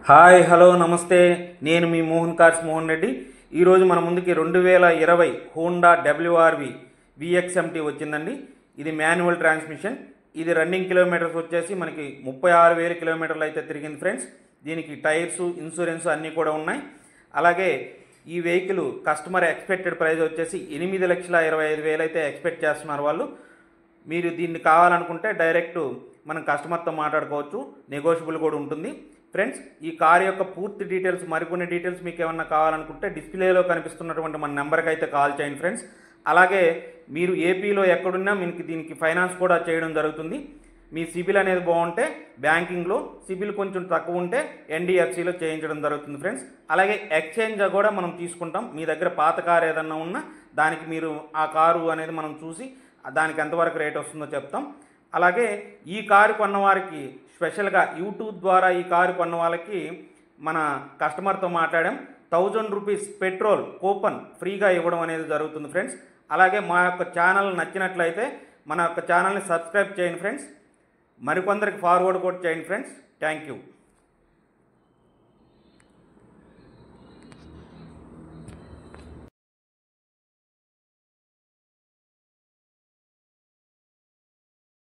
Hi hello నమస్తే, నేను మీ Mohan cars Mohan Reddy. ఈరోజు మన ముందుకి 2020 హోండా WRV VXMT వచ్చిందండి. ఇది మాన్యువల్ ట్రాన్స్మిషన్. ఇది రన్నింగ్ కిలోమీటర్స్ వచ్చేసి మనకి 36,000 కిలోమీటర్లు అయితే తిరిగింది ఫ్రెండ్స్. దీనికి టైర్స్, ఇన్సూరెన్స్ అన్నీ కూడా ఉన్నాయి. అలాగే ఈ వెహికల్ కస్టమర్ ఎక్స్పెక్టెడ్ ప్రైస్ వచ్చేసి 8,25,000 అయితే ఎక్స్పెక్ట్ చేస్తున్నారు వాళ్ళు. మీరు దీన్ని కావాలనుకుంటే డైరెక్ట్ మనం కస్టమర్తో మాట్లాడుకోవచ్చు, నెగోషియబుల్ కూడా ఉంటుంది ఫ్రెండ్స్. ఈ కార్ యొక్క పూర్తి డీటెయిల్స్, మరికొన్ని డీటెయిల్స్ మీకు ఏమన్నా కావాలనుకుంటే డిస్ప్లేలో కనిపిస్తున్నటువంటి మన నెంబర్కి అయితే కాల్ చేయండి ఫ్రెండ్స్. అలాగే మీరు ఏపీలో ఎక్కడున్నా మీకు దీనికి ఫైనాన్స్ కూడా చేయడం జరుగుతుంది. మీ సిబిల్ అనేది బాగుంటే బ్యాంకింగ్లో, సిబిల్ కొంచెం తక్కువ ఉంటే NDFCలో చేయించడం జరుగుతుంది ఫ్రెండ్స్. అలాగే ఎక్స్చేంజ్ కూడా మనం తీసుకుంటాం. మీ దగ్గర పాత కారు ఏదన్నా ఉన్నా దానికి మీరు ఆ కారు అనేది మనం చూసి దానికి ఎంతవరకు రేట్ వస్తుందో చెప్తాం. అలాగే ఈ కారు కొన్న వారికి స్పెషల్గా యూట్యూబ్ ద్వారా ఈ కారు కొన్న వాళ్ళకి మన కస్టమర్తో మాట్లాడాం. 1000 రూపీస్ పెట్రోల్ కూపన్ ఫ్రీగా ఇవ్వడం అనేది జరుగుతుంది ఫ్రెండ్స్. అలాగే మా యొక్క ఛానల్ నచ్చినట్లయితే మన యొక్క ఛానల్ని సబ్స్క్రైబ్ చేయండి ఫ్రెండ్స్. మరికొందరికి ఫార్వర్డ్ కూడా చేయండి ఫ్రెండ్స్. Thank you.